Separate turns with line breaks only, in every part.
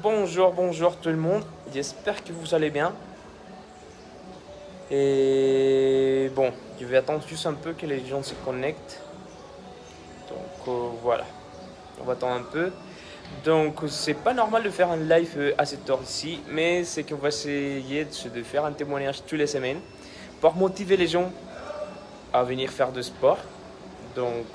bonjour tout le monde, j'espère que vous allez bien. Et bon, je vais attendre juste un peu que les gens se connectent. Donc voilà, on va attendre un peu. Donc c'est pas normal de faire un live à cette heure-ci, mais c'est qu'on va essayer de faire un témoignage toutes les semaines pour motiver les gens à venir faire de sport. Donc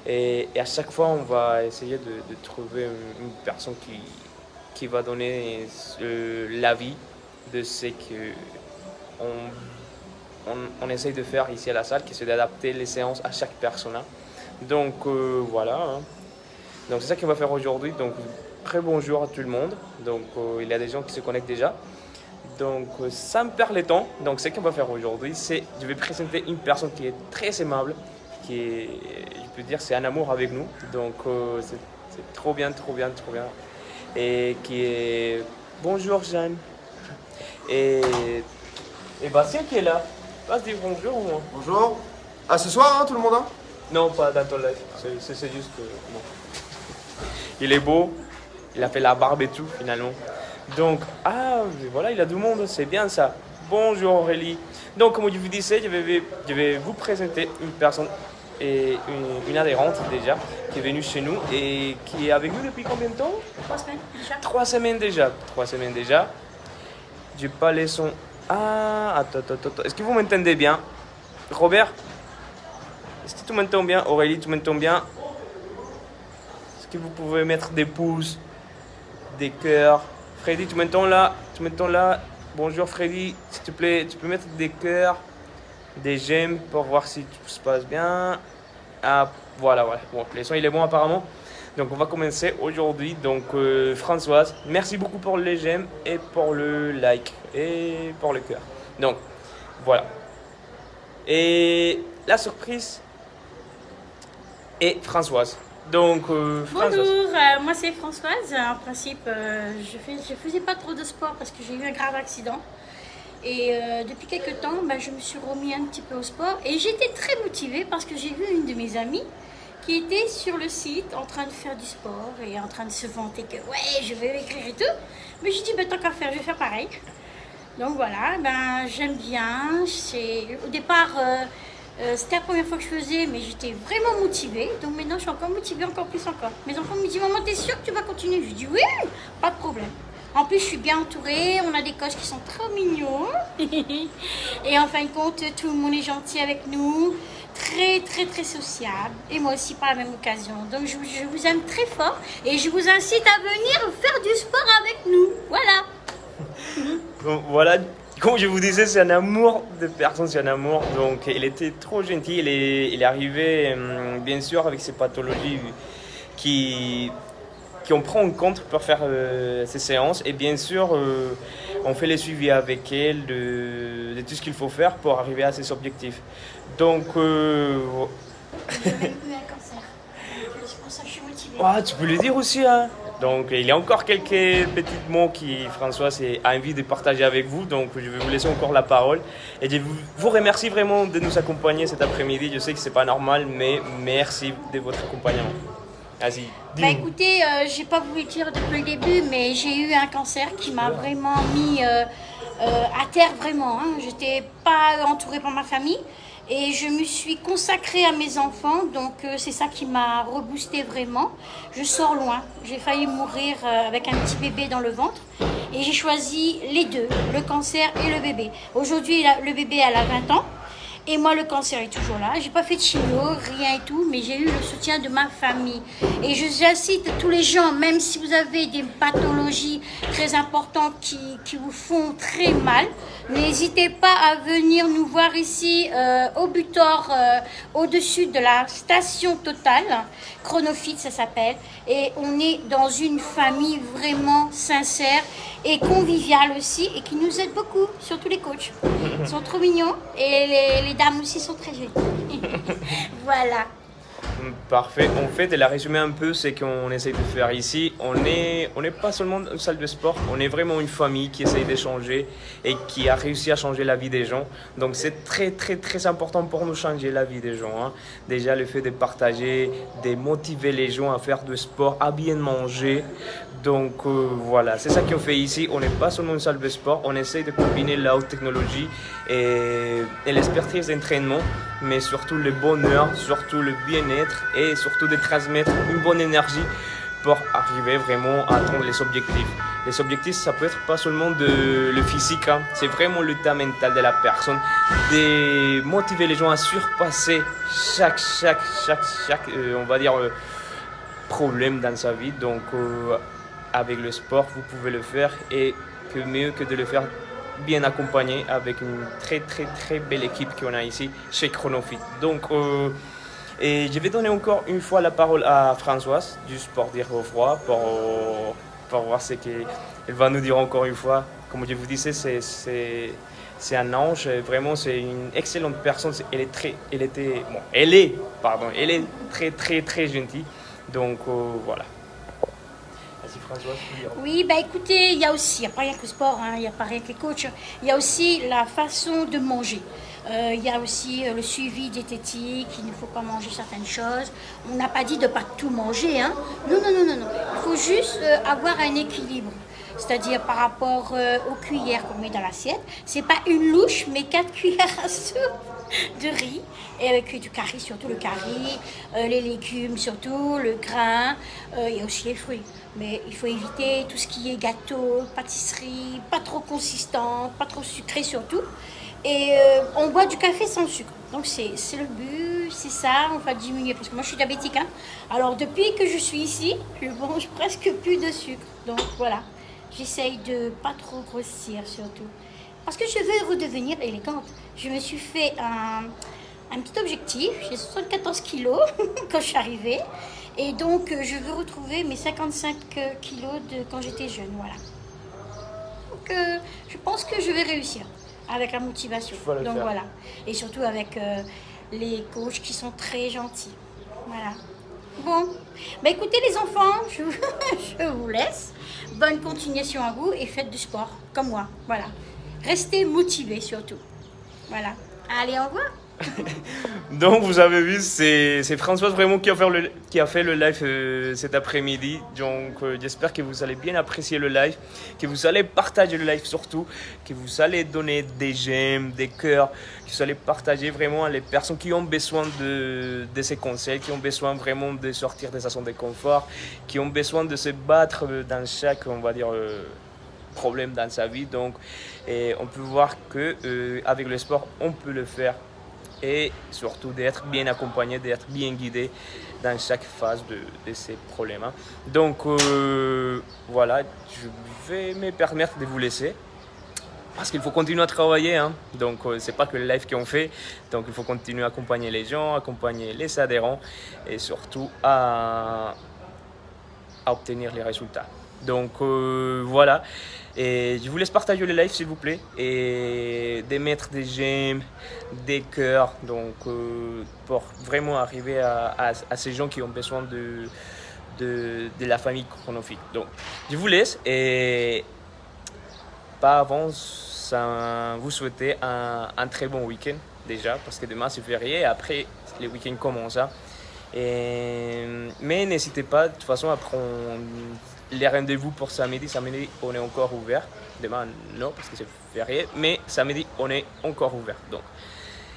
et à chaque fois on va essayer de trouver une personne qui va donner l'avis de ce que on essaye de faire ici à la salle, qui c'est d'adapter les séances à chaque personne. Donc voilà, hein. Donc c'est ça qu'on va faire aujourd'hui. Donc très bonjour à tout le monde. Donc il y a des gens qui se connectent déjà. Donc ça me perd le temps. Donc ce qu'on va faire aujourd'hui, c'est je vais présenter une personne qui est très aimable, qui est, je peux dire, c'est un amour avec nous. Donc c'est trop bien. Et qui est... Bonjour Jeanne. Et Bastien qui est là. Passe dire bonjour au moins.
Bonjour. Ah, ce soir, hein, tout le monde, hein?
Non, pas dans ton live. C'est juste que... Bon. Il est beau. Il a fait la barbe et tout, finalement. Donc, ah, voilà, il a du monde. C'est bien ça. Bonjour Aurélie. Donc, comme je vous disais, je vais vous présenter une personne et une adhérente déjà qui est venue chez nous et qui est avec nous depuis combien de temps?
3 semaines déjà.
3 semaines déjà. 3 semaines déjà. J'ai pas les sons. Ah, attends. Est-ce que vous m'entendez bien? Robert? Est-ce que tu m'entends bien? Aurélie, tu m'entends bien? Est-ce que vous pouvez mettre des pouces, des cœurs? Freddy, tu m'entends là? Tu m'entends là? Bonjour Freddy, s'il te plaît, tu peux mettre des cœurs, des j'aime pour voir si tout se passe bien. Ah, voilà. Bon, le son il est bon apparemment. Donc on va commencer aujourd'hui. Donc Françoise, merci beaucoup pour les j'aime et pour le like et pour le cœur. Donc voilà. Et la surprise est Françoise. Donc Françoise.
Bonjour, moi c'est Françoise. En principe, je faisais pas trop de sport parce que j'ai eu un grave accident. Et depuis quelques temps, je me suis remis un petit peu au sport. Et j'étais très motivée parce que j'ai vu une de mes amies qui était sur le site en train de faire du sport et en train de se vanter que ouais, je vais écrire et tout. Mais je dis, tant qu'à faire, je vais faire pareil. Donc voilà, j'aime bien. Au départ, c'était la première fois que je faisais, mais j'étais vraiment motivée. Donc maintenant, je suis encore motivée, encore plus encore. Mes enfants me disent, maman, t'es sûre que tu vas continuer? Je dis, oui, pas de problème. En plus, je suis bien entourée, on a des coachs qui sont trop mignons. Et en fin de compte, tout le monde est gentil avec nous, très sociable. Et moi aussi par la même occasion. Donc je vous aime très fort et je vous incite à venir faire du sport avec nous. Voilà.
Donc, voilà, comme je vous disais, c'est un amour de personne, c'est un amour. Donc il était trop gentil, il est arrivé bien sûr avec ses pathologies qu'on prend en compte pour faire ces séances. Et bien sûr, on fait les suivis avec elle de tout ce qu'il faut faire pour arriver à ses objectifs. Donc...
J'ai eu un cancer. C'est pour ça que je suis motivée.
tu peux le dire aussi, hein. Donc il y a encore quelques petits mots qui Françoise a envie de partager avec vous. Donc je vais vous laisser encore la parole. Et je vous remercie vraiment de nous accompagner cet après-midi. Je sais que c'est pas normal, mais merci de votre accompagnement. Vas-y.
Écoutez, j'ai pas voulu dire depuis le début, mais j'ai eu un cancer qui m'a vraiment mis à terre, vraiment. Hein. J'étais pas entourée par ma famille et je me suis consacrée à mes enfants, donc c'est ça qui m'a reboosté vraiment. Je sors loin, j'ai failli mourir avec un petit bébé dans le ventre et j'ai choisi les deux, le cancer et le bébé. Aujourd'hui, le bébé elle a 20 ans. Et moi, le cancer est toujours là. J'ai pas fait de chimio, rien et tout, mais j'ai eu le soutien de ma famille. Et j'incite tous les gens, même si vous avez des pathologies très importantes qui vous font très mal, n'hésitez pas à venir nous voir ici au Butor, au-dessus de la station Total, Chronofit ça s'appelle. Et on est dans une famille vraiment sincère et conviviale aussi, et qui nous aide beaucoup, surtout les coachs. Ils sont trop mignons et les dames aussi sont très jolies. Voilà.
Parfait. En fait, elle a résumé un peu ce qu'on essaye de faire ici. On n'est pas seulement une salle de sport, on est vraiment une famille qui essaye d'échanger et qui a réussi à changer la vie des gens. Donc c'est très très très important pour nous changer la vie des gens, hein. Déjà le fait de partager, de motiver les gens à faire du sport, à bien manger. Donc voilà, c'est ça qu'on fait ici. On n'est pas seulement une salle de sport, on essaye de combiner la haute technologie et l'expertise d'entraînement, mais surtout le bonheur, surtout le bien-être et surtout de transmettre une bonne énergie pour arriver vraiment à atteindre les objectifs. Les objectifs, ça peut être pas seulement le physique, hein. C'est vraiment l'état mental de la personne, de motiver les gens à surpasser chaque on va dire, problème dans sa vie. Donc avec le sport, vous pouvez le faire et que mieux que de le faire bien accompagné avec une très très très belle équipe qu'on a ici chez Chronofit. Donc et je vais donner encore une fois la parole à Françoise, juste pour dire au revoir, pour voir ce qu'elle va nous dire encore une fois. Comme je vous disais, c'est un ange, vraiment c'est une excellente personne. Elle est très très très gentille. Donc voilà. Merci Françoise.
Oui, bah écoutez, il y a aussi, il n'y a pas rien que le sport, hein, il n'y a pas rien que les coachs, il y a aussi la façon de manger. Il y a aussi le suivi diététique, il ne faut pas manger certaines choses. On n'a pas dit de ne pas tout manger, hein. Non. Il faut juste avoir un équilibre. C'est-à-dire par rapport aux cuillères qu'on met dans l'assiette. C'est pas une louche, mais 4 cuillères à soupe de riz, et avec du curry, surtout le curry, les légumes surtout, le grain, il y a aussi les fruits. Mais il faut éviter tout ce qui est gâteau, pâtisserie, pas trop consistant, pas trop sucré surtout. Et on boit du café sans sucre. Donc c'est le but, c'est ça, on va diminuer. Parce que moi je suis diabétique, hein. Alors depuis que je suis ici, je mange presque plus de sucre. Donc voilà, j'essaye de pas trop grossir surtout. Parce que je veux redevenir élégante. Je me suis fait un petit objectif. J'ai 74 kilos quand je suis arrivée. Et donc, je veux retrouver mes 55 kilos de quand j'étais jeune. Voilà. Donc, je pense que je vais réussir avec la motivation. Donc, voilà. Et surtout avec les coachs qui sont très gentils. Voilà. Bon. Bah, écoutez, les enfants, je vous laisse. Bonne continuation à vous et faites du sport comme moi. Voilà. Restez motivés surtout. Voilà. Allez, au revoir.
Donc vous avez vu, c'est Françoise vraiment qui a fait le live cet après-midi. Donc j'espère que vous allez bien apprécier le live, que vous allez partager le live surtout, que vous allez donner des j'aime, des cœurs, que vous allez partager vraiment à les personnes qui ont besoin de ces conseils, qui ont besoin vraiment de sortir de sa zone de confort, qui ont besoin de se battre dans chaque, on va dire, problème dans sa vie. Donc on peut voir que avec le sport on peut le faire et surtout d'être bien accompagné, d'être bien guidé dans chaque phase de ces problèmes, hein. Donc voilà, je vais me permettre de vous laisser parce qu'il faut continuer à travailler, hein. Donc c'est pas que le live qu'on fait, donc il faut continuer à accompagner les gens, accompagner les adhérents et surtout à obtenir les résultats. Donc voilà, et je vous laisse partager le live s'il vous plaît et de mettre des j'aime, des cœurs, donc pour vraiment arriver à ces gens qui ont besoin de la famille Chronofit. Donc je vous laisse et pas avant vous souhaiter un très bon week-end déjà parce que demain c'est férié et après les week-ends commencent, hein. Mais n'hésitez pas de toute façon à prendre les rendez-vous pour samedi. Samedi, on est encore ouvert. Demain, non, parce que c'est férié. Mais samedi, on est encore ouvert. Donc.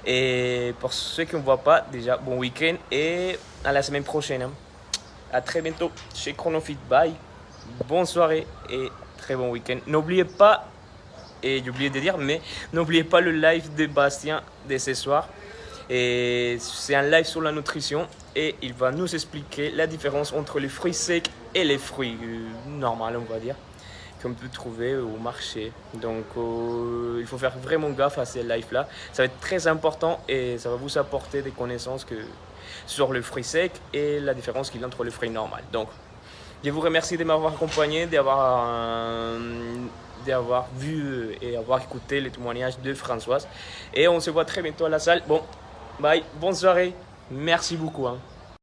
Et pour ceux qui ne me voient pas, déjà, bon week-end et à la semaine prochaine, hein. À très bientôt chez Chronofit. Bye. Bonne soirée et très bon week-end. N'oubliez pas, et j'ai oublié de dire, mais n'oubliez pas le live de Bastien de ce soir. Et c'est un live sur la nutrition et il va nous expliquer la différence entre les fruits secs et les fruits normaux, on va dire, qu'on peut trouver au marché. Donc il faut faire vraiment gaffe à ces lives là, ça va être très important et ça va vous apporter des connaissances sur le fruit sec et la différence qu'il y a entre le fruit normal. Donc je vous remercie de m'avoir accompagné, d'avoir vu et avoir écouté les témoignages de Françoise et on se voit très bientôt à la salle. Bon, bye, bonne soirée, merci beaucoup, hein.